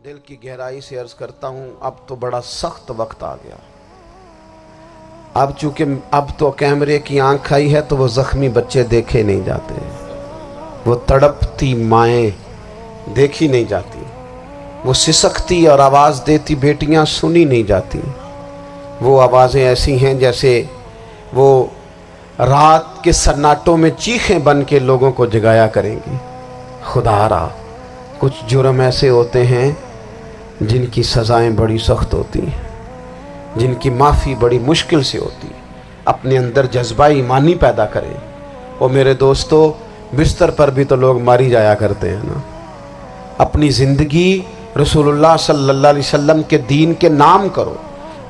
دل کی گہرائی سے عرض کرتا ہوں، اب تو بڑا سخت وقت آ گیا۔ اب چونکہ اب تو کیمرے کی آنکھ آئی ہے تو وہ زخمی بچے دیکھے نہیں جاتے، وہ تڑپتی مائیں دیکھی نہیں جاتی، وہ سسکتی اور آواز دیتی بیٹیاں سنی نہیں جاتی۔ وہ آوازیں ایسی ہیں جیسے وہ رات کے سناٹوں میں چیخیں بن کے لوگوں کو جگایا کریں گی۔ خدا را، کچھ جرم ایسے ہوتے ہیں جن کی سزائیں بڑی سخت ہوتی ہیں، جن کی معافی بڑی مشکل سے ہوتی ہے۔ اپنے اندر جذبہ ایمانی پیدا کریں۔ اور میرے دوستو، بستر پر بھی تو لوگ ماری جایا کرتے ہیں نا۔ اپنی زندگی رسول اللہ صلی اللہ علیہ وسلم کے دین کے نام کرو۔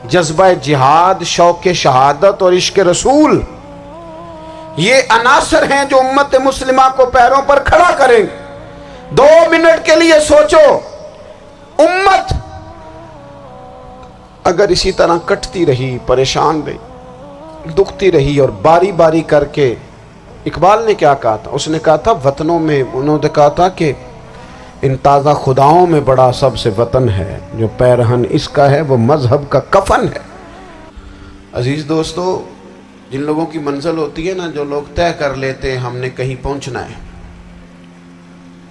جذبہ جہاد، شوق شہادت اور عشق رسول، یہ عناصر ہیں جو امت مسلمہ کو پیروں پر کھڑا کریں۔ 2 منٹ کے لیے سوچو، امت اگر اسی طرح کٹتی رہی، پریشان رہی، دکھتی رہی اور باری باری کر کے، اقبال نے کیا کہا تھا؟ اس نے کہا تھا وطنوں میں، انہوں نے کہا تھا کہ ان تازہ خداؤں میں بڑا سب سے وطن ہے، جو پیرہن اس کا ہے وہ مذہب کا کفن ہے۔ عزیز دوستو، جن لوگوں کی منزل ہوتی ہے نا، جو لوگ طے کر لیتے ہیں ہم نے کہیں پہنچنا ہے،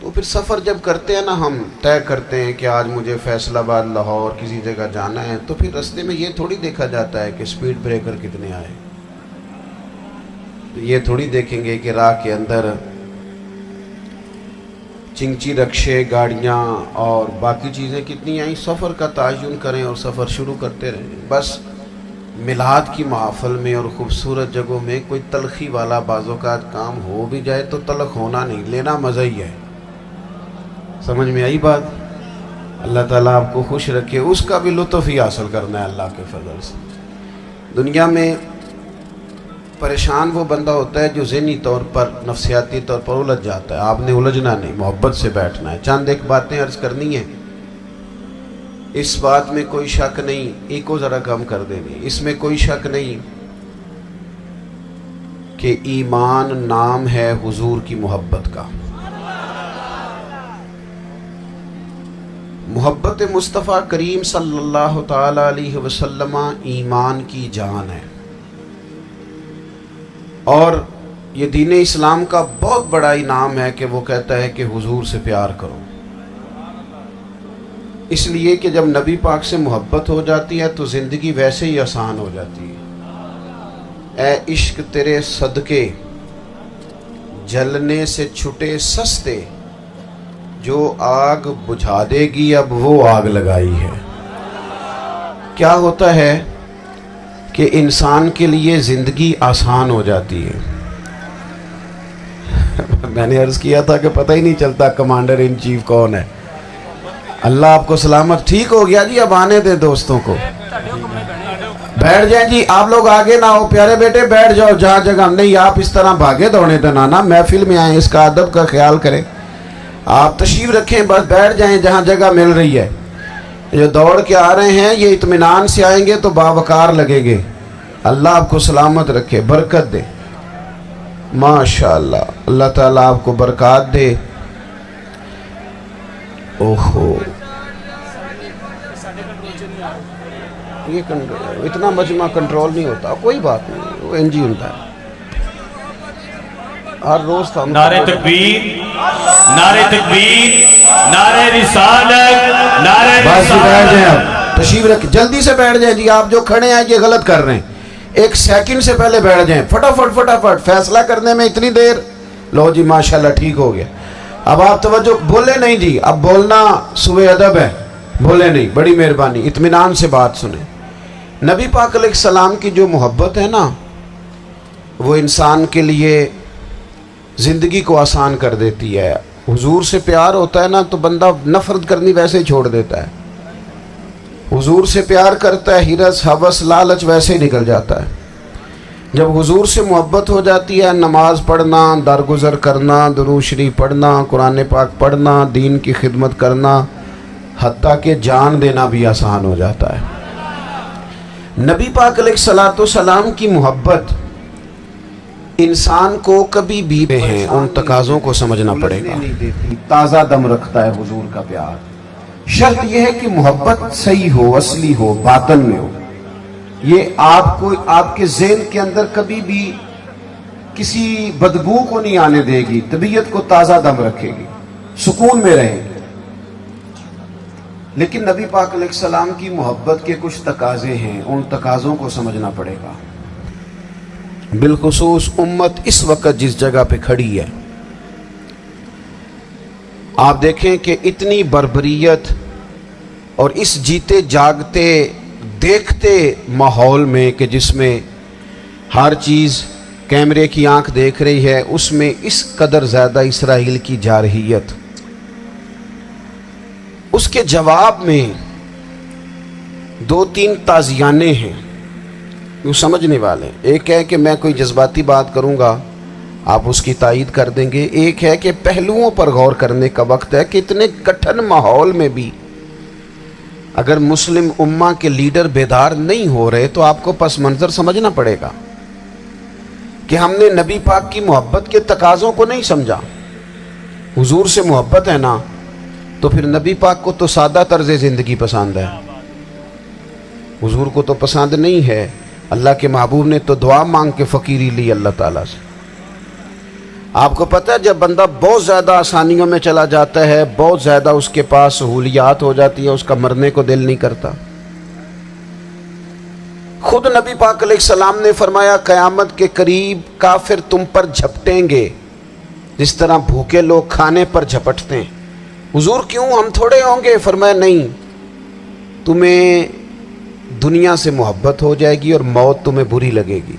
تو پھر سفر جب کرتے ہیں نا، ہم طے کرتے ہیں کہ آج مجھے فیصل آباد، لاہور کسی جگہ جانا ہے، تو پھر رستے میں یہ تھوڑی دیکھا جاتا ہے کہ سپیڈ بریکر کتنے آئے، یہ تھوڑی دیکھیں گے کہ راہ کے اندر چنگچی رکشے، گاڑیاں اور باقی چیزیں کتنی آئیں۔ سفر کا تعین کریں اور سفر شروع کرتے رہیں۔ بس میلاد کی محافل میں اور خوبصورت جگہوں میں کوئی تلخی والا بعض اوقات کام ہو بھی جائے تو تلخ ہونا نہیں، لینا مزہ ہی ہے۔ سمجھ میں آئی بات؟ اللہ تعالیٰ آپ کو خوش رکھے، اس کا بھی لطف ہی حاصل کرنا ہے اللہ کے فضل سے۔ دنیا میں پریشان وہ بندہ ہوتا ہے جو ذہنی طور پر، نفسیاتی طور پر الجھ جاتا ہے۔ آپ نے الجھنا نہیں، محبت سے بیٹھنا ہے۔ چند ایک باتیں عرض کرنی ہیں، اس بات میں کوئی شک نہیں، ایک ذرا کم کر دینی، اس میں کوئی شک نہیں کہ ایمان نام ہے حضور کی محبت کا۔ محبت مصطفیٰ کریم صلی اللہ تعالی علیہ وسلم ایمان کی جان ہے، اور یہ دین اسلام کا بہت بڑا انعام ہے کہ وہ کہتا ہے کہ حضور سے پیار کرو۔ اس لیے کہ جب نبی پاک سے محبت ہو جاتی ہے تو زندگی ویسے ہی آسان ہو جاتی ہے۔ اے عشق تیرے صدقے جلنے سے چھٹے سستے، جو آگ بجھا دے گی اب وہ آگ لگائی ہے۔ کیا ہوتا ہے کہ انسان کے لیے زندگی آسان ہو جاتی ہے۔ میں نے عرض کیا تھا کہ پتہ ہی نہیں چلتا کمانڈر ان چیف کون ہے۔ اللہ آپ کو سلامت، ٹھیک ہو گیا جی، اب آنے دیں دوستوں کو، بیٹھ جائیں جی، آپ لوگ آگے نہ ہو، پیارے بیٹے بیٹھ جاؤ جہاں جگہ نہیں، آپ اس طرح بھاگے دوڑے تو نانا، محفل میں آئیں، اس کا ادب کا خیال کریں، آپ تشریف رکھیں، بس بیٹھ جائیں جہاں جگہ مل رہی ہے۔ جو دوڑ کے آ رہے ہیں یہ اطمینان سے آئیں گے تو باوقار لگیں گے۔ اللہ آپ کو سلامت رکھے، برکت دے، ماشاءاللہ، اللہ تعالیٰ آپ کو برکات دے۔ اوہو، یہ اتنا مجمع کنٹرول نہیں ہوتا، کوئی بات نہیں، وہ انجی ہوتا ہے ہر روز تھا۔ نعرہ تکبیر، نعرہ تکبیر، نعرہ رسالت، نعرہ بس رسالت۔ بیٹھ جائیں، آپ تشریف رکھ، جلدی سے بیٹھ جائیں جی، آپ جو کھڑے ہیں یہ غلط کر رہے ہیں، 1 سیکنڈ سے پہلے بیٹھ جائیں، فٹافٹ فٹافٹ، فیصلہ کرنے میں اتنی دیر، لو جی ماشاءاللہ ٹھیک ہو گیا۔ اب آپ توجہ، بولے نہیں جی، اب بولنا سوء ادب ہے، بولے نہیں، بڑی مہربانی، اطمینان سے بات سنیں۔ نبی پاک علیہ السلام کی جو محبت ہے نا، وہ انسان کے لیے زندگی کو آسان کر دیتی ہے۔ حضور سے پیار ہوتا ہے نا تو بندہ نفرت کرنی ویسے ہی چھوڑ دیتا ہے۔ حضور سے پیار کرتا ہے، ہرس، ہوس، لالچ ویسے ہی نکل جاتا ہے۔ جب حضور سے محبت ہو جاتی ہے، نماز پڑھنا، درگزر کرنا، درود شریف پڑھنا، قرآن پاک پڑھنا، دین کی خدمت کرنا، حتیٰ کہ جان دینا بھی آسان ہو جاتا ہے۔ نبی پاک علیہ السلام کی محبت انسان کو کبھی بھی ہیں، ان تقاضوں کو سمجھنا پڑے گا۔ تازہ دم رکھتا ہے حضور کا پیار، شرط یہ ہے کہ محبت صحیح ہو، اصلی ہو، باطن میں ہو. یہ آپ کو آپ کے ذہن کے اندر کبھی بھی کسی بدبو کو نہیں آنے دے گی، طبیعت کو تازہ دم رکھے گی، سکون میں رہے گی. لیکن نبی پاک علیہ السلام کی محبت کے کچھ تقاضے ہیں، ان تقاضوں کو سمجھنا پڑے گا. بالخصوص امت اس وقت جس جگہ پہ کھڑی ہے، آپ دیکھیں کہ اتنی بربریت اور اس جیتے جاگتے دیکھتے ماحول میں کہ جس میں ہر چیز کیمرے کی آنکھ دیکھ رہی ہے، اس میں اس قدر زیادہ اسرائیل کی جارحیت. اس کے جواب میں 2-3 تازیانے ہیں وہ سمجھنے والے. ایک ہے کہ میں کوئی جذباتی بات کروں گا، آپ اس کی تائید کر دیں گے. ایک ہے کہ پہلوؤں پر غور کرنے کا وقت ہے کہ اتنے کٹھن ماحول میں بھی اگر مسلم امہ کے لیڈر بیدار نہیں ہو رہے تو آپ کو پس منظر سمجھنا پڑے گا کہ ہم نے نبی پاک کی محبت کے تقاضوں کو نہیں سمجھا. حضور سے محبت ہے نا تو پھر نبی پاک کو تو سادہ طرز زندگی پسند ہے، حضور کو تو پسند نہیں ہے. اللہ کے محبوب نے تو دعا مانگ کے فقیری لی اللہ تعالیٰ سے. آپ کو پتہ ہے جب بندہ بہت زیادہ آسانیوں میں چلا جاتا ہے، بہت زیادہ اس کے پاس سہولیات ہو جاتی ہے، اس کا مرنے کو دل نہیں کرتا. خود نبی پاک علیہ السلام نے فرمایا قیامت کے قریب کافر تم پر جھپٹیں گے جس طرح بھوکے لوگ کھانے پر جھپٹتے ہیں. حضور کیوں، ہم تھوڑے ہوں گے؟ فرمایا نہیں، تمہیں دنیا سے محبت ہو جائے گی اور موت تمہیں بری لگے گی.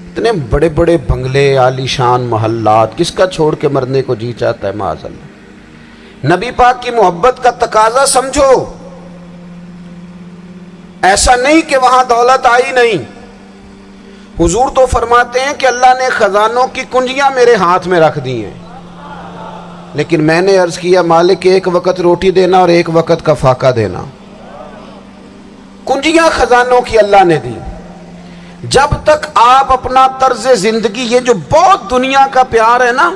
اتنے بڑے بڑے بنگلے، عالی شان محلات، کس کا چھوڑ کے مرنے کو جی چاہتا ہے معاذ اللہ. نبی پاک کی محبت کا تقاضا سمجھو. ایسا نہیں کہ وہاں دولت آئی نہیں. حضور تو فرماتے ہیں کہ اللہ نے خزانوں کی کنجیاں میرے ہاتھ میں رکھ دی ہیں، لیکن میں نے عرض کیا مالک ایک وقت روٹی دینا اور ایک وقت کا فاقہ دینا. کنجیاں خزانوں کی اللہ نے دی. جب تک آپ اپنا طرز زندگی، یہ جو بہت دنیا کا پیار ہے نا،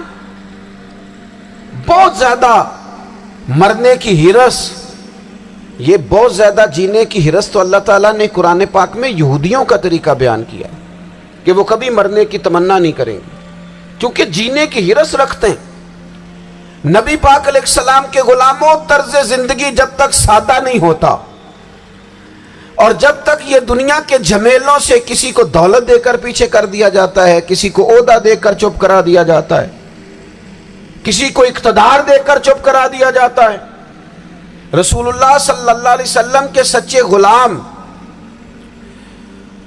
بہت زیادہ مرنے کی ہرس، یہ بہت زیادہ جینے کی ہرس، تو اللہ تعالیٰ نے قرآن پاک میں یہودیوں کا طریقہ بیان کیا کہ وہ کبھی مرنے کی تمنا نہیں کریں گے کیونکہ جینے کی ہرس رکھتے ہیں. نبی پاک علیہ السلام کے غلاموں، طرز زندگی جب تک سادہ نہیں ہوتا اور جب تک یہ دنیا کے جھمیلوں سے کسی کو دولت دے کر پیچھے کر دیا جاتا ہے، کسی کو عہدہ دے کر چپ کرا دیا جاتا ہے، کسی کو اقتدار دے کر چپ کرا دیا جاتا ہے. رسول اللہ صلی اللہ علیہ وسلم کے سچے غلام،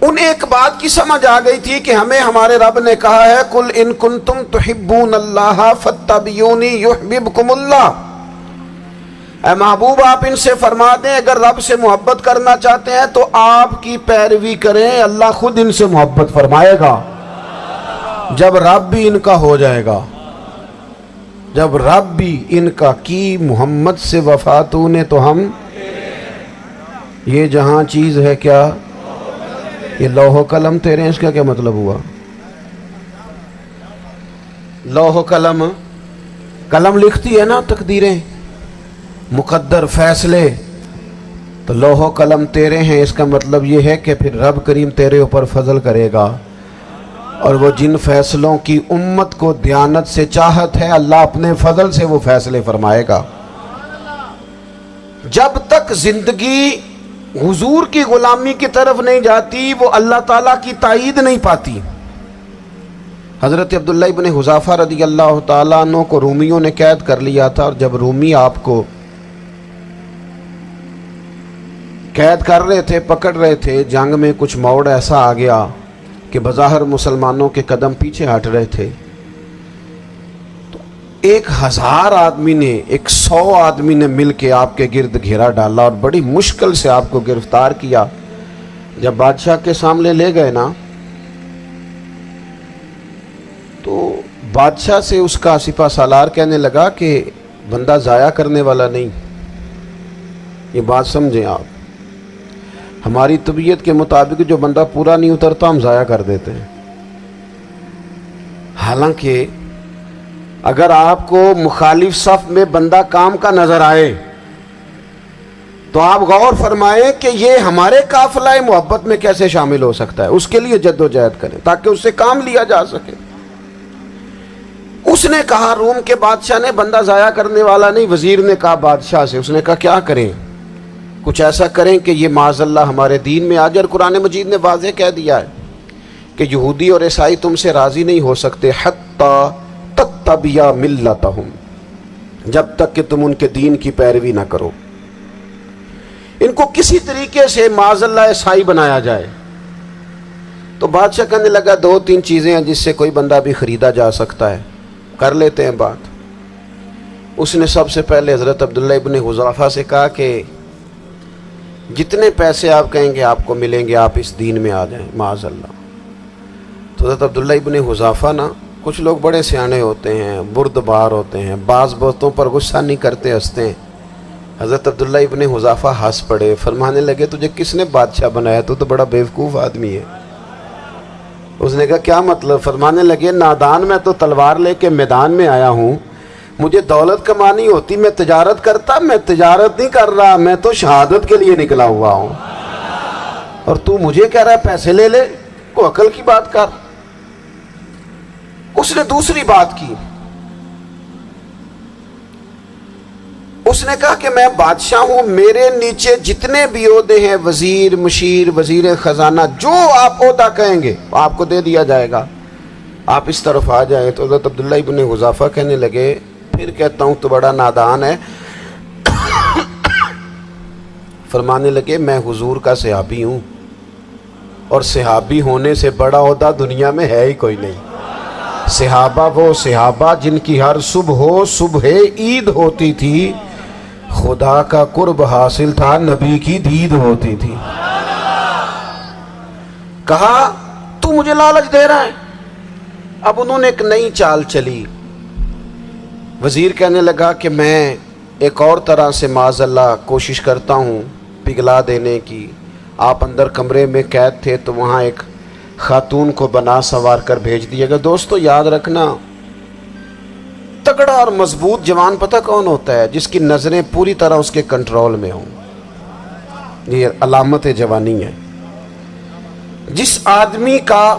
انہیں ایک بات کی سمجھ آ گئی تھی کہ ہمیں ہمارے رب نے کہا ہے قل ان کنتم تحبون اللہ فاتبعونی یحببکم اللہ. اے محبوب آپ ان سے فرما دیں اگر رب سے محبت کرنا چاہتے ہیں تو آپ کی پیروی کریں، اللہ خود ان سے محبت فرمائے گا. جب رب بھی ان کا ہو جائے گا، جب رب بھی ان کا کی محمد سے وفاتوں نے تو ہم، یہ جہاں چیز ہے کیا، یہ لوح و قلم تیرے، اس کا کیا مطلب ہوا؟ لوح و قلم، قلم لکھتی ہے نا تقدیریں، مقدر فیصلے، تو لوح و قلم تیرے ہیں، اس کا مطلب یہ ہے کہ پھر رب کریم تیرے اوپر فضل کرے گا اور وہ جن فیصلوں کی امت کو دیانت سے چاہت ہے اللہ اپنے فضل سے وہ فیصلے فرمائے گا. جب تک زندگی حضور کی غلامی کی طرف نہیں جاتی وہ اللہ تعالیٰ کی تائید نہیں پاتی. حضرت عبداللہ ابن حذافہ رضی اللہ تعالیٰ عنہ کو رومیوں نے قید کر لیا تھا، اور جب رومی آپ کو قید کر رہے تھے، پکڑ رہے تھے، جنگ میں کچھ موڑ ایسا آ گیا کہ بظاہر مسلمانوں کے قدم پیچھے ہٹ رہے تھے، تو 1000 آدمی نے، 100 آدمی نے مل کے آپ کے گرد گھیرا ڈالا اور بڑی مشکل سے آپ کو گرفتار کیا. جب بادشاہ کے سامنے لے گئے نا تو بادشاہ سے اس کا سپہ سالار کہنے لگا کہ بندہ ضائع کرنے والا نہیں. یہ بات سمجھیں آپ، ہماری طبیعت کے مطابق جو بندہ پورا نہیں اترتا ہم ضائع کر دیتے ہیں. حالانکہ اگر آپ کو مخالف صف میں بندہ کام کا نظر آئے تو آپ غور فرمائیں کہ یہ ہمارے قافلہ محبت میں کیسے شامل ہو سکتا ہے. اس کے لیے جد و جہد کریں تاکہ اس سے کام لیا جا سکے. اس نے کہا روم کے بادشاہ نے, بندہ ضائع کرنے والا نہیں, وزیر نے کہا بادشاہ سے, اس نے کہا کیا کریں, کچھ ایسا کریں کہ یہ معاذ اللہ ہمارے دین میں آ جائے. اور قرآن مجید نے واضح کہہ دیا ہے کہ یہودی اور عیسائی تم سے راضی نہیں ہو سکتے حتی تتبع ملتہم, جب تک کہ تم ان کے دین کی پیروی نہ کرو. ان کو کسی طریقے سے معاذ اللہ عیسائی بنایا جائے. تو بادشاہ کہنے لگا 2-3 چیزیں ہیں جس سے کوئی بندہ بھی خریدا جا سکتا ہے, کر لیتے ہیں بات. اس نے سب سے پہلے حضرت عبداللہ ابن حذافہ سے کہا کہ جتنے پیسے آپ کہیں گے آپ کو ملیں گے, آپ اس دین میں آ جائیں معاذ اللہ. تو حضرت عبداللہ ابن حذافہ نا, کچھ لوگ بڑے سیانے ہوتے ہیں, بردبار ہوتے ہیں, بعض باتوں پر غصہ نہیں کرتے, ہنستے ہیں. حضرت عبداللہ ابن حذافہ ہنس پڑے, فرمانے لگے تجھے کس نے بادشاہ بنایا, تو بڑا بیوقوف آدمی ہے. اس نے کہا کیا مطلب؟ فرمانے لگے نادان, میں تو تلوار لے کے میدان میں آیا ہوں, مجھے دولت کمانی ہوتی میں تجارت کرتا, میں تجارت نہیں کر رہا, میں تو شہادت کے لیے نکلا ہوا ہوں, اور تو مجھے کہہ رہا ہے پیسے لے لے, کو عقل کی بات کر. اس نے دوسری بات کی, اس نے کہا کہ میں بادشاہ ہوں, میرے نیچے جتنے بھی عہدے ہیں, وزیر, مشیر, وزیر خزانہ, جو آپ عہدہ کہیں گے آپ کو دے دیا جائے گا, آپ اس طرف آ جائیں. تو حضرت عبداللہ ابن حذافہ کہنے لگے پھر کہتا ہوں تو بڑا نادان ہے. فرمانے لگے میں حضور کا صحابی ہوں, اور صحابی ہونے سے بڑا عہدہ دنیا میں ہے ہی کوئی نہیں. صحابہ وہ صحابہ جن کی ہر صبح عید ہوتی تھی, خدا کا قرب حاصل تھا, نبی کی دید ہوتی تھی. کہا تو مجھے لالچ دے رہا ہے. اب انہوں نے ایک نئی چال چلی. وزیر کہنے لگا کہ میں ایک اور طرح سے معاذ اللہ کوشش کرتا ہوں پگھلا دینے کی. آپ اندر کمرے میں قید تھے تو وہاں ایک خاتون کو بنا سنوار کر بھیج دیا گیا. دوستو یاد رکھنا, تگڑا اور مضبوط جوان پتہ کون ہوتا ہے؟ جس کی نظریں پوری طرح اس کے کنٹرول میں ہوں. یہ علامت جوانی ہے. جس آدمی کا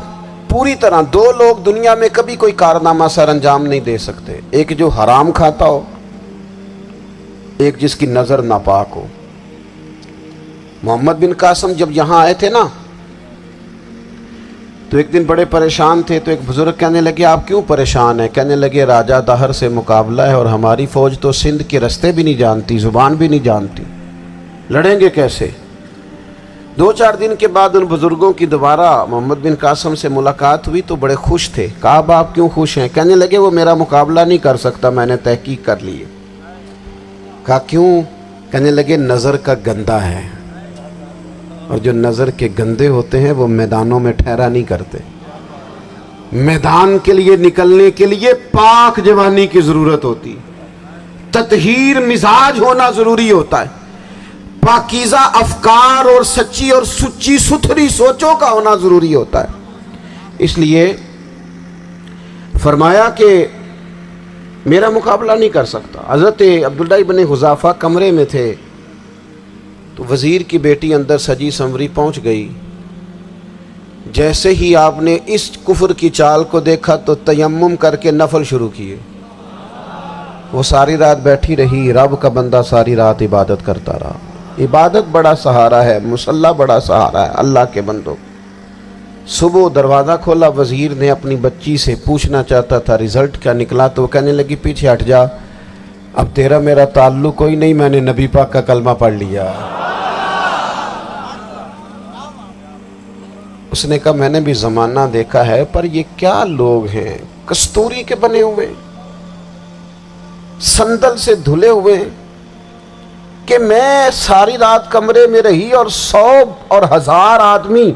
پوری طرح, 2 لوگ دنیا میں کبھی کوئی کارنامہ سر انجام نہیں دے سکتے, ایک جو حرام کھاتا ہو, ایک جس کی نظر ناپاک ہو. محمد بن قاسم جب یہاں آئے تھے نا تو ایک دن بڑے پریشان تھے. تو ایک بزرگ کہنے لگے آپ کیوں پریشان ہیں؟ کہنے لگے راجہ دہر سے مقابلہ ہے, اور ہماری فوج تو سندھ کے رستے بھی نہیں جانتی, زبان بھی نہیں جانتی, لڑیں گے کیسے؟ 2-4 دن کے بعد ان بزرگوں کی دوبارہ محمد بن قاسم سے ملاقات ہوئی تو بڑے خوش تھے. کہا اب آپ کیوں خوش ہیں؟ کہنے لگے وہ میرا مقابلہ نہیں کر سکتا, میں نے تحقیق کر لی. کہا کیوں؟ کہنے لگے نظر کا گندہ ہے, اور جو نظر کے گندے ہوتے ہیں وہ میدانوں میں ٹھہرا نہیں کرتے. میدان کے لیے نکلنے کے لیے پاک جوانی کی ضرورت ہوتی, تطہیر مزاج ہونا ضروری ہوتا ہے, پاکیزہ افکار اور سچی اور سچی ستھری سوچوں کا ہونا ضروری ہوتا ہے. اس لیے فرمایا کہ میرا مقابلہ نہیں کر سکتا. حضرت عبداللہ ابن حذافہ کمرے میں تھے تو وزیر کی بیٹی اندر سجی سنوری پہنچ گئی. جیسے ہی آپ نے اس کفر کی چال کو دیکھا تو تیمم کر کے نفل شروع کیے. وہ ساری رات بیٹھی رہی, رب کا بندہ ساری رات عبادت کرتا رہا. عبادت بڑا سہارا ہے, مصلی بڑا سہارا ہے اللہ کے بندوں. صبح دروازہ کھولا, وزیر نے اپنی بچی سے پوچھنا چاہتا تھا رزلٹ کیا نکلا, تو وہ کہنے لگی پیچھے ہٹ جا, اب تیرا میرا تعلق کوئی نہیں, میں نے نبی پاک کا کلمہ پڑھ لیا. اس نے کہا میں نے بھی زمانہ دیکھا ہے, پر یہ کیا لوگ ہیں, کستوری کے بنے ہوئے, سندل سے دھلے ہوئے, کہ میں ساری رات کمرے میں رہی اور 100 اور 1000 آدمی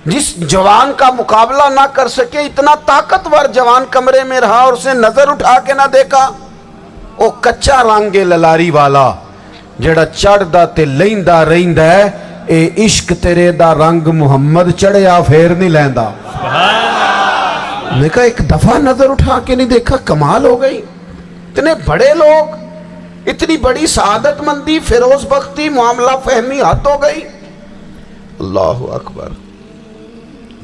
جس جوان کا مقابلہ نہ کر سکے, اتنا طاقتور جوان کمرے میں رہا اور اسے نظر اٹھا کے نہ دیکھا. او کچا رانگے للاری والا جڑا چڑھدا تے لیندا رہندا ہے, اے عشق تیرے دا رنگ محمد چڑھیا پھر نہیں لیندا. میں کہا ایک دفعہ نظر اٹھا کے نہیں دیکھا, کمال ہو گئی. اتنے بڑے لوگ اتنی بڑی سعادت مندی، فیروز بختی، معاملہ فہمی حد ہو گئی. اللہ اکبر.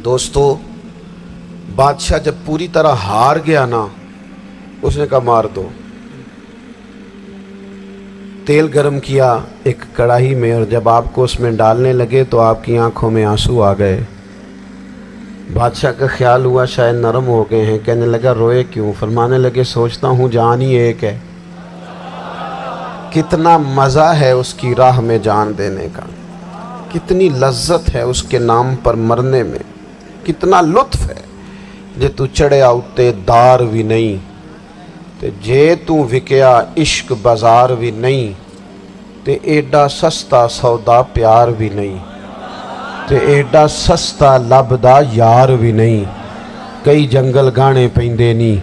دوستو بادشاہ جب پوری طرح ہار گیا نا، اس نے کہا مار دو. تیل گرم کیا ایک کڑاہی میں، اور جب آپ کو اس میں ڈالنے لگے تو آپ کی آنکھوں میں آنسو آ گئے. بادشاہ کا خیال ہوا شاید نرم ہو گئے ہیں. کہنے لگا روئے کیوں؟ فرمانے لگے سوچتا ہوں جان ہی ایک ہے. کتنا مزہ ہے اس کی راہ میں جان دینے کا، کتنی لذت ہے اس کے نام پر مرنے میں، کتنا لطف ہے. جے تو چڑھیا اتے دار بھی نہیں تے جے تو وکیا عشق بازار بھی نہیں تے ایڈا سستا سودا پیار بھی نہیں تے ایڈا سستا لبدا یار بھی نہیں. کئی جنگل گانے پیندے نی،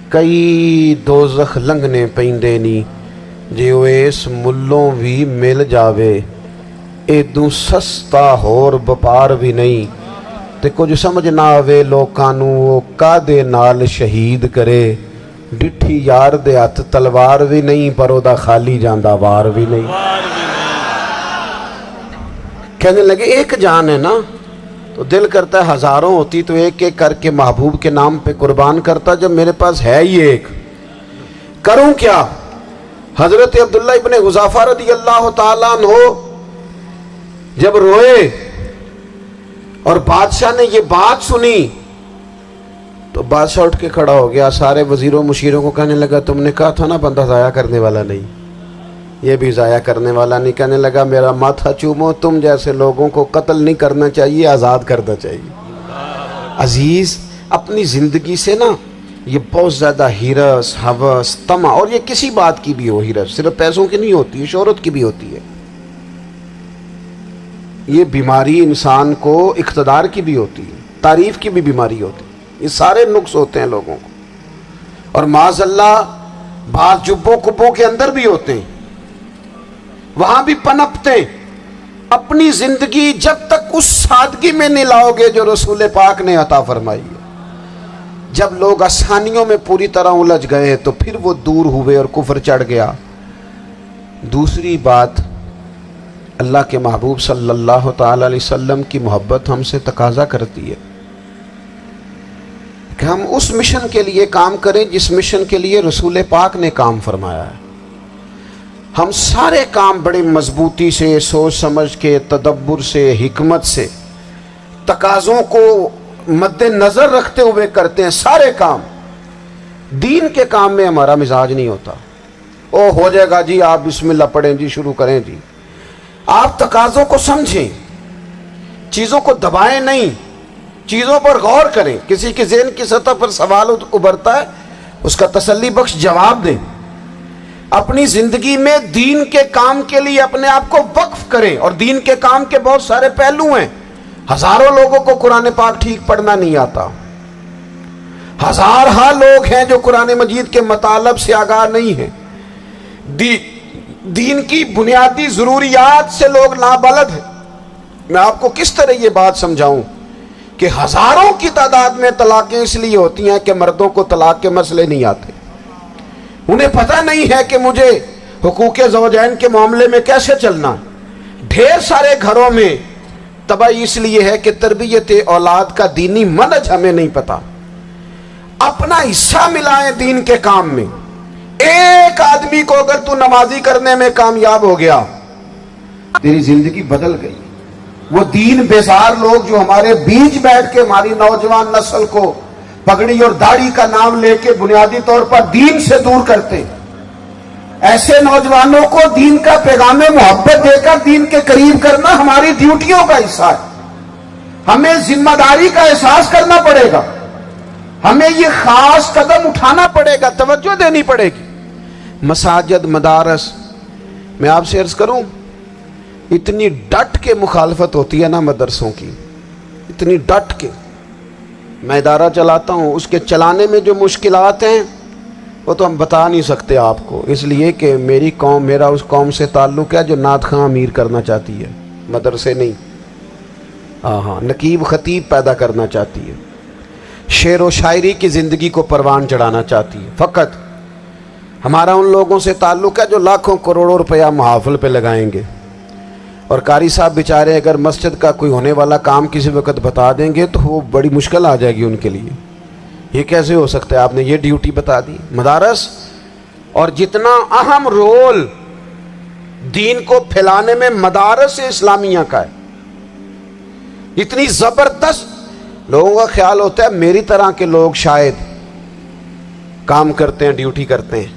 کئی دوزخ لنگنے پیندے نی، جے وہ اس ملوں بھی مل جاوے ایدوں سستا ہور بپار بھی نہیں. تے کچھ سمجھ نہ آوے لوکانوں وہ کادے نال شہید کرے. ڈٹھی یار دے ہاتھ تلوار بھی نہیں، پر او دا خالی جاندہ وار بھی نہیں. کہنے لگے ایک جان ہے نا، تو دل کرتا ہے ہزاروں ہوتی تو ایک ایک کر کے محبوب کے نام پہ قربان کرتا. جب میرے پاس ہے ہی ایک، کروں کیا؟ حضرت عبداللہ ابن حذافہ رضی اللہ تعالیٰ عنہ جب روئے اور بادشاہ نے یہ بات سنی تو بادشاہ اٹھ کے کھڑا ہو گیا. سارے وزیروں مشیروں کو کہنے لگا تم نے کہا تھا نا بندہ ضائع کرنے والا نہیں، یہ بھی ضائع کرنے والا نہیں. کہنے لگا میرا ماتھا چومو، تم جیسے لوگوں کو قتل نہیں کرنا چاہیے، آزاد کرنا چاہیے. عزیز اپنی زندگی سے نا یہ بہت زیادہ ہرس، ہوس، طمع، اور یہ کسی بات کی بھی ہو، ہرس صرف پیسوں کی نہیں ہوتی ہے، شہرت کی بھی ہوتی ہے. یہ بیماری انسان کو اقتدار کی بھی ہوتی ہے، تعریف کی بھی بیماری ہوتی ہے. یہ سارے نقص ہوتے ہیں لوگوں کو، اور معاذ اللہ بعض جبوں کبوں کے اندر بھی ہوتے ہیں، وہاں بھی پنپتے. اپنی زندگی جب تک اس سادگی میں نہیں لاؤ گے جو رسول پاک نے عطا فرمائی ہے. جب لوگ آسانیوں میں پوری طرح الجھ گئے تو پھر وہ دور ہوئے اور کفر چڑھ گیا. دوسری بات، اللہ کے محبوب صلی اللہ تعالی علیہ وسلم کی محبت ہم سے تقاضا کرتی ہے کہ ہم اس مشن کے لیے کام کریں جس مشن کے لیے رسول پاک نے کام فرمایا ہے. ہم سارے کام بڑے مضبوطی سے، سوچ سمجھ کے، تدبر سے، حکمت سے، تقاضوں کو مد نظر رکھتے ہوئے کرتے ہیں. سارے کام. دین کے کام میں ہمارا مزاج نہیں ہوتا. او ہو جائے گا جی، آپ بسم اللہ پڑھیں جی، شروع کریں جی. آپ تقاضوں کو سمجھیں، چیزوں کو دبائیں نہیں، چیزوں پر غور کریں. کسی کے ذہن کی سطح پر سوال ابھرتا ہے، اس کا تسلی بخش جواب دیں. اپنی زندگی میں دین کے کام کے لیے اپنے آپ کو وقف کریں. اور دین کے کام کے بہت سارے پہلو ہیں. ہزاروں لوگوں کو قرآن پاک ٹھیک پڑھنا نہیں آتا، ہزارہ لوگ ہیں جو قرآن مجید کے مطالب سے آگاہ نہیں ہیں. دین کی بنیادی ضروریات سے لوگ نابلد ہیں. میں آپ کو کس طرح یہ بات سمجھاؤں کہ ہزاروں کی تعداد میں طلاقیں اس لیے ہوتی ہیں کہ مردوں کو طلاق کے مسئلے نہیں آتے. انہیں پتہ نہیں ہے کہ مجھے حقوق زوجین کے معاملے میں کیسے چلنا. ڈھیر سارے گھروں میں تباہی اس لیے ہے کہ تربیت اولاد کا دینی منہج ہمیں نہیں پتا. اپنا حصہ ملائیں دین کے کام میں. ایک آدمی کو اگر تو نمازی کرنے میں کامیاب ہو گیا، تیری زندگی بدل گئی. وہ دین بیزار لوگ جو ہمارے بیچ بیٹھ کے ہماری نوجوان نسل کو پگڑی اور داڑھی کا نام لے کے بنیادی طور پر دین سے دور کرتے، ایسے نوجوانوں کو دین کا پیغام محبت دے کر دین کے قریب کرنا ہماری ڈیوٹیوں کا حصہ ہے. ہمیں ذمہ داری کا احساس کرنا پڑے گا، ہمیں یہ خاص قدم اٹھانا پڑے گا، توجہ دینی پڑے گی. مساجد، مدارس، میں آپ سے عرض کروں، اتنی ڈٹ کے مخالفت ہوتی ہے نا مدرسوں کی، اتنی ڈٹ کے. میں ادارہ چلاتا ہوں، اس کے چلانے میں جو مشکلات ہیں وہ تو ہم بتا نہیں سکتے آپ کو، اس لیے کہ میری قوم، میرا اس قوم سے تعلق ہے جو نعت خواں امیر کرنا چاہتی ہے، مدرسے نہیں. ہاں، نقیب خطیب پیدا کرنا چاہتی ہے، شعر و شاعری کی زندگی کو پروان چڑھانا چاہتی ہے. فقط ہمارا ان لوگوں سے تعلق ہے جو لاکھوں کروڑوں روپیہ محافل پہ لگائیں گے، اور قاری صاحب بیچارے اگر مسجد کا کوئی ہونے والا کام کسی وقت بتا دیں گے تو وہ بڑی مشکل آ جائے گی ان کے لیے. یہ کیسے ہو سکتا ہے، آپ نے یہ ڈیوٹی بتا دی. مدارس اور جتنا اہم رول دین کو پھیلانے میں مدارس اسلامیہ کا ہے، اتنی زبردست. لوگوں کا خیال ہوتا ہے میری طرح کے لوگ شاید کام کرتے ہیں، ڈیوٹی کرتے ہیں.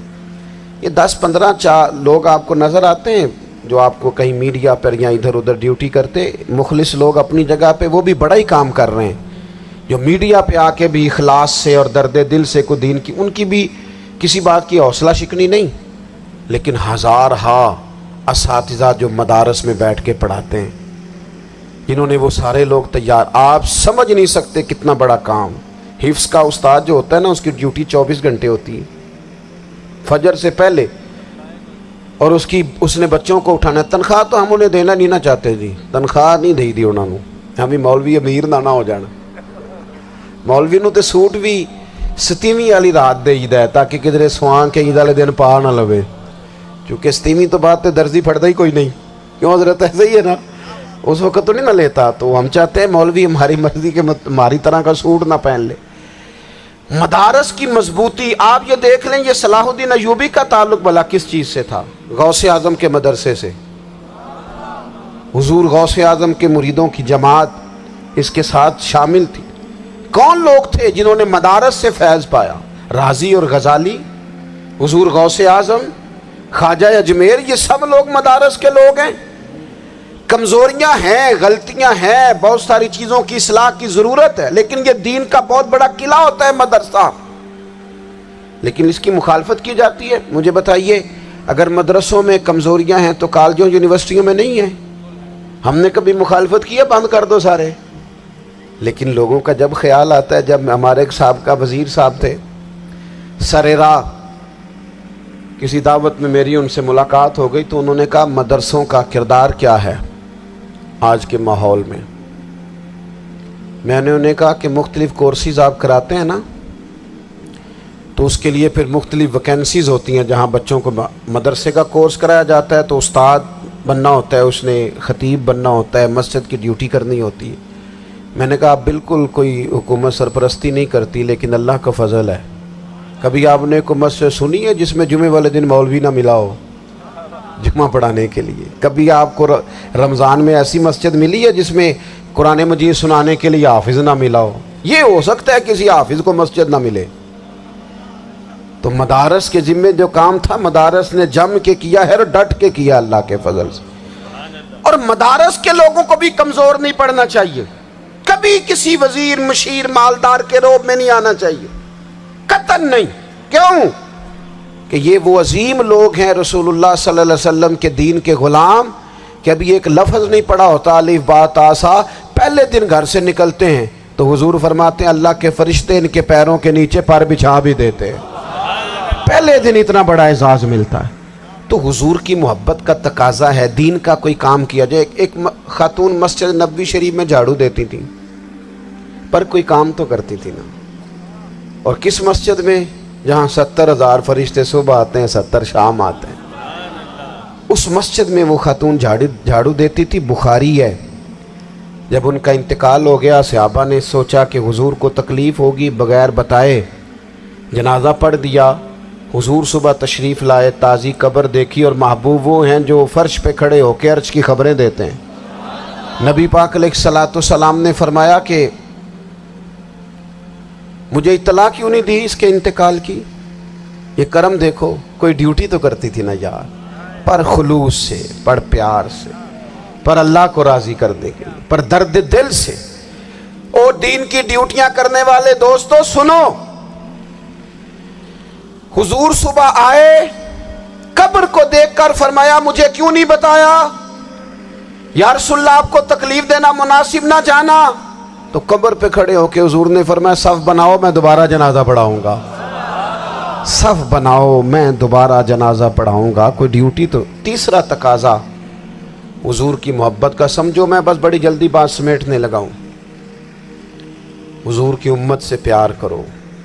یہ 10-15 لوگ آپ کو نظر آتے ہیں جو آپ کو کہیں میڈیا پر یا ادھر ادھر ڈیوٹی کرتے، مخلص لوگ اپنی جگہ پہ وہ بھی بڑا ہی کام کر رہے ہیں، جو میڈیا پہ آ کے بھی اخلاص سے اور درد دل سے کو دین کی، ان کی بھی کسی بات کی حوصلہ شکنی نہیں. لیکن ہزارہا اساتذہ جو مدارس میں بیٹھ کے پڑھاتے ہیں، جنہوں نے وہ سارے لوگ تیار، آپ سمجھ نہیں سکتے کتنا بڑا کام. حفظ کا استاد جو ہوتا ہے نا، اس کی ڈیوٹی 24 گھنٹے ہوتی ہے فجر سے پہلے، اور اس نے بچوں کو اٹھانا ہے. تنخواہ تو ہم انہیں دینا نہیں نہ چاہتے جی، تنخواہ نہیں دئی دی انہوں نے. ہمیں مولوی امیر نہ ہو جانا، مولوی نو تے سوٹ بھی 27ویں والی رات دے ہے تاکہ کدھر سوان کے عید والے دن پا نہ لوے، کیونکہ 27ویں تو بعد تے درزی پھڑتا ہی کوئی نہیں. کیوں حضرت ایسا ہی ہے نا، اس وقت تو نہیں نہ لیتا. تو ہم چاہتے ہیں مولوی ہماری مرضی کے ہماری طرح کا سوٹ نہ پہن لے. مدارس کی مضبوطی آپ یہ دیکھ لیں، یہ صلاح الدین ایوبی کا تعلق بھلا کس چیز سے تھا؟ غوث اعظم کے مدرسے سے. حضور غوث اعظم کے مریدوں کی جماعت اس کے ساتھ شامل تھی. کون لوگ تھے جنہوں نے مدارس سے فیض پایا؟ رازی اور غزالی، حضور غوث اعظم، خواجہ اجمیر، یہ سب لوگ مدارس کے لوگ ہیں. کمزوریاں ہیں، غلطیاں ہیں، بہت ساری چیزوں کی اصلاح کی ضرورت ہے، لیکن یہ دین کا بہت بڑا قلعہ ہوتا ہے مدرسہ. لیکن اس کی مخالفت کی جاتی ہے. مجھے بتائیے، اگر مدرسوں میں کمزوریاں ہیں تو کالجوں یونیورسٹیوں میں نہیں ہیں؟ ہم نے کبھی مخالفت کی ہے بند کر دو سارے؟ لیکن لوگوں کا جب خیال آتا ہے، جب ہمارے ایک سابقہ وزیر صاحب تھے سر راہ، کسی دعوت میں میری ان سے ملاقات ہو گئی تو انہوں نے کہا مدرسوں کا کردار کیا ہے آج کے ماحول میں. میں نے انہیں کہا کہ مختلف کورسز آپ کراتے ہیں نا، تو اس کے لیے پھر مختلف ویکینسیز ہوتی ہیں جہاں بچوں کو مدرسے کا کورس کرایا جاتا ہے تو استاد بننا ہوتا ہے، اس نے خطیب بننا ہوتا ہے، مسجد کی ڈیوٹی کرنی ہوتی ہے. میں نے کہا بالکل کوئی حکومت سرپرستی نہیں کرتی، لیکن اللہ کا فضل ہے. کبھی آپ نے کوئی مسجد سنی ہے جس میں جمعے والے دن مولوی نہ ملا ہو جمعہ پڑھانے کے لیے؟ کبھی آپ کو رمضان میں ایسی مسجد ملی ہے جس میں قرآن مجید سنانے کے لیے حافظ نہ ملا ہو؟ یہ ہو سکتا ہے کسی حافظ کو مسجد نہ ملے. تو مدارس کے ذمے جو کام تھا مدارس نے جم کے کیا ہے اور ڈٹ کے کیا اللہ کے فضل سے. اور مدارس کے لوگوں کو بھی کمزور نہیں پڑنا چاہیے، کبھی کسی وزیر مشیر مالدار کے روب میں نہیں آنا چاہیے، قطعاً نہیں. کیوں؟ کہ یہ وہ عظیم لوگ ہیں رسول اللہ صلی اللہ علیہ وسلم کے دین کے غلام، کہ ابھی ایک لفظ نہیں پڑھا ہوتا الف با تا سا، پہلے دن گھر سے نکلتے ہیں تو حضور فرماتے ہیں اللہ کے فرشتے ان کے پیروں کے نیچے پر بچھا بھی دیتے ہیں. پہلے دن اتنا بڑا اعزاز ملتا ہے. تو حضور کی محبت کا تقاضا ہے دین کا کوئی کام کیا جائے. ایک خاتون مسجد نبوی شریف میں جھاڑو دیتی تھی، پر کوئی کام تو کرتی تھی نا. اور کس مسجد میں؟ جہاں 70,000 فرشتے صبح آتے ہیں 70 شام آتے ہیں. اس مسجد میں وہ خاتون جھاڑو دیتی تھی. بخاری ہے، جب ان کا انتقال ہو گیا صحابہ نے سوچا کہ حضور کو تکلیف ہوگی، بغیر بتائے جنازہ پڑھ دیا. حضور صبح تشریف لائے، تازی قبر دیکھی، اور محبوب وہ ہیں جو فرش پہ کھڑے ہو کے عرش کی خبریں دیتے ہیں. نبی پاک علیہ الصلوۃ والسلام نے فرمایا کہ مجھے اطلاع کیوں نہیں دی اس کے انتقال کی؟ یہ کرم دیکھو، کوئی ڈیوٹی تو کرتی تھی نا یار، پر خلوص سے، پر پیار سے، پر اللہ کو راضی کرنے کے لیے، پر درد دل سے. اور دین کی ڈیوٹیاں کرنے والے دوستو سنو، حضور صبح آئے، قبر کو دیکھ کر فرمایا مجھے کیوں نہیں بتایا؟ یا رسول اللہ آپ کو تکلیف دینا مناسب نہ جانا؟ تو قبر پہ کھڑے ہو کے حضور نے فرمایا صف بناؤ میں دوبارہ جنازہ پڑھاؤں گا. صف بناؤ میں دوبارہ جنازہ پڑھاؤں گا. کوئی ڈیوٹی تو. تیسرا تقاضا حضور کی محبت کا، سمجھو میں بس بڑی جلدی بات سمیٹنے لگا ہوں. حضور کی امت سے پیار کرو،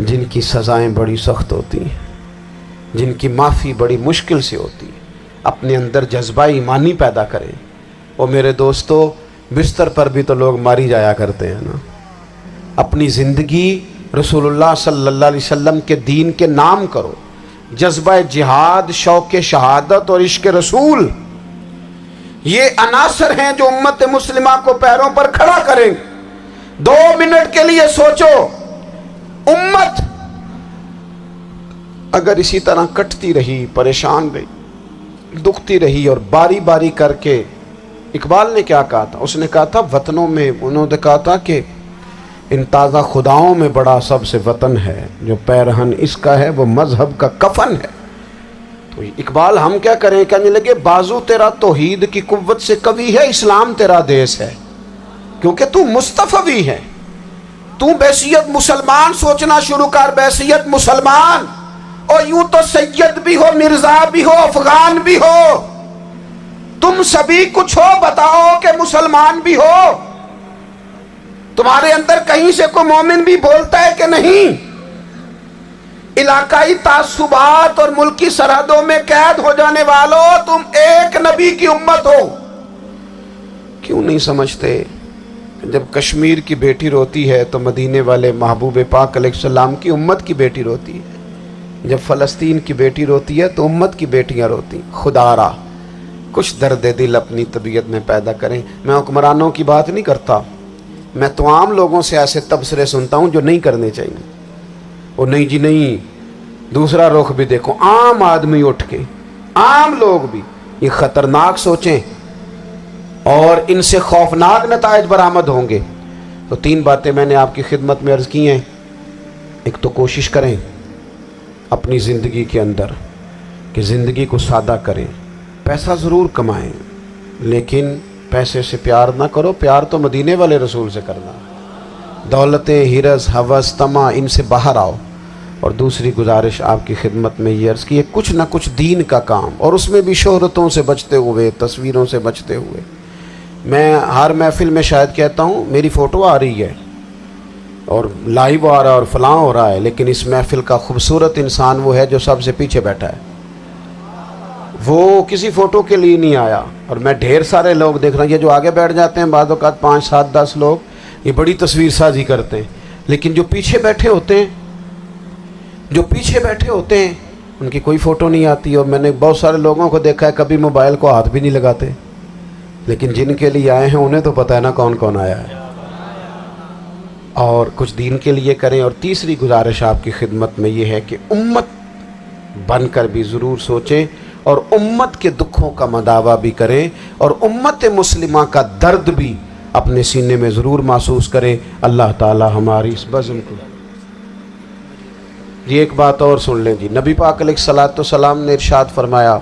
جن کی سزائیں بڑی سخت ہوتی ہیں، جن کی معافی بڑی مشکل سے ہوتی ہے، اپنے اندر جذبہ ایمانی پیدا کریں۔ اور میرے دوستو، بستر پر بھی تو لوگ ماری جایا کرتے ہیں نا۔ اپنی زندگی رسول اللہ صلی اللہ علیہ وسلم کے دین کے نام کرو۔ جذبہ جہاد، شوق شہادت اور عشق رسول، یہ عناصر ہیں جو امت مسلمہ کو پیروں پر کھڑا کریں۔ 2 منٹ کے لیے سوچو، امت اگر اسی طرح کٹتی رہی، پریشان رہی، دکھتی رہی، اور باری باری کر کے، اقبال نے کیا کہا تھا؟ اس نے کہا تھا وطنوں میں، انہوں نے کہا تھا کہ ان تازہ خداؤں میں بڑا سب سے وطن ہے، جو پیرہن اس کا ہے وہ مذہب کا کفن ہے۔ تو اقبال ہم کیا کریں؟ کہنے لگے بازو تیرا توحید کی قوت سے قوی ہے، اسلام تیرا دیس ہے، کیونکہ تو مصطفی ہے۔ تو بحیثیت مسلمان سوچنا شروع کر، بحیثیت مسلمان، اور یوں تو سید بھی ہو، مرزا بھی ہو، افغان بھی ہو، تم سبھی کچھ ہو، بتاؤ کہ مسلمان بھی ہو۔ تمہارے اندر کہیں سے کوئی مومن بھی بولتا ہے کہ نہیں؟ علاقائی تعصبات اور ملکی سرحدوں میں قید ہو جانے والوں، تم ایک نبی کی امت ہو۔ کیوں نہیں سمجھتے؟ جب کشمیر کی بیٹی روتی ہے تو مدینے والے محبوب پاک علیہ السلام کی امت کی بیٹی روتی ہے۔ جب فلسطین کی بیٹی روتی ہے تو امت کی بیٹیاں روتی۔ خدا را کچھ درد دل اپنی طبیعت میں پیدا کریں۔ میں حکمرانوں کی بات نہیں کرتا، میں تو عام لوگوں سے ایسے تبصرے سنتا ہوں جو نہیں کرنے چاہیے۔ اور نہیں جی نہیں، دوسرا رخ بھی دیکھو، عام آدمی اٹھ کے، عام لوگ بھی یہ خطرناک سوچیں اور ان سے خوفناک نتائج برآمد ہوں گے۔ تو 3 باتیں میں نے آپ کی خدمت میں عرض کی ہیں۔ ایک تو کوشش کریں اپنی زندگی کے اندر کہ زندگی کو سادہ کریں۔ پیسہ ضرور کمائیں، لیکن پیسے سے پیار نہ کرو، پیار تو مدینے والے رسول سے کرنا۔ دولتیں، ہرس، ہوس، طمع، ان سے باہر آؤ۔ اور دوسری گزارش آپ کی خدمت میں یہ عرض کی ہے، کچھ نہ کچھ دین کا کام، اور اس میں بھی شہرتوں سے بچتے ہوئے، تصویروں سے بچتے ہوئے۔ میں ہر محفل میں شاید کہتا ہوں میری فوٹو آ رہی ہے اور لائیو آ رہا ہے اور فلاں ہو رہا ہے، لیکن اس محفل کا خوبصورت انسان وہ ہے جو سب سے پیچھے بیٹھا ہے۔ وہ کسی فوٹو کے لیے نہیں آیا۔ اور میں ڈھیر سارے لوگ دیکھ رہا ہوں، یہ جو آگے بیٹھ جاتے ہیں بعض اوقات 5، 7، 10 لوگ، یہ بڑی تصویر سازی کرتے ہیں، لیکن جو پیچھے بیٹھے ہوتے ہیں ان کی کوئی فوٹو نہیں آتی۔ اور میں نے بہت سارے لوگوں کو دیکھا ہے کبھی موبائل کو ہاتھ بھی نہیں لگاتے، لیکن جن کے لیے آئے ہیں انہیں تو پتہ ہے نا کون کون آیا ہے۔ اور کچھ دین کے لیے کریں۔ اور تیسری گزارش آپ کی خدمت میں یہ ہے کہ امت بن کر بھی ضرور سوچیں، اور امت کے دکھوں کا مداوع بھی کریں، اور امت مسلمہ کا درد بھی اپنے سینے میں ضرور محسوس کریں۔ اللہ تعالی ہماری اس بزم کو جی ایک بات اور سن لیں جی۔ نبی پاک علیہ الصلوۃ والسلام نے ارشاد فرمایا،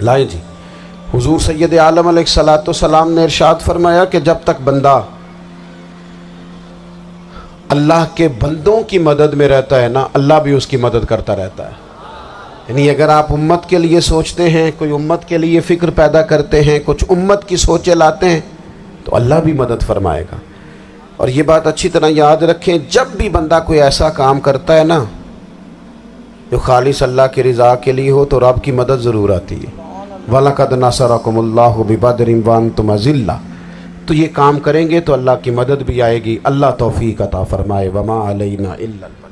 لائیں جی، حضور سید عالم علیہ الصلوۃ والسلام نے ارشاد فرمایا کہ جب تک بندہ اللہ کے بندوں کی مدد میں رہتا ہے نا، اللہ بھی اس کی مدد کرتا رہتا ہے۔ یعنی اگر آپ امت کے لیے سوچتے ہیں، کوئی امت کے لیے فکر پیدا کرتے ہیں، کچھ امت کی سوچیں لاتے ہیں، تو اللہ بھی مدد فرمائے گا۔ اور یہ بات اچھی طرح یاد رکھیں، جب بھی بندہ کوئی ایسا کام کرتا ہے نا جو خالص اللہ کی رضا کے لیے ہو، تو رب کی مدد ضرور آتی ہے۔ وَلَقَدْ نَصَرَكُمُ اللَّهُ بِبَدْرٍ وَأَنْتُمْ أَذِلَّةٌ۔ تو یہ کام کریں گے تو اللہ کی مدد بھی آئے گی۔ اللہ توفیق عطا فرمائے۔ وَمَا عَلَيْنَا إِلَّا الْبَلَاغُ۔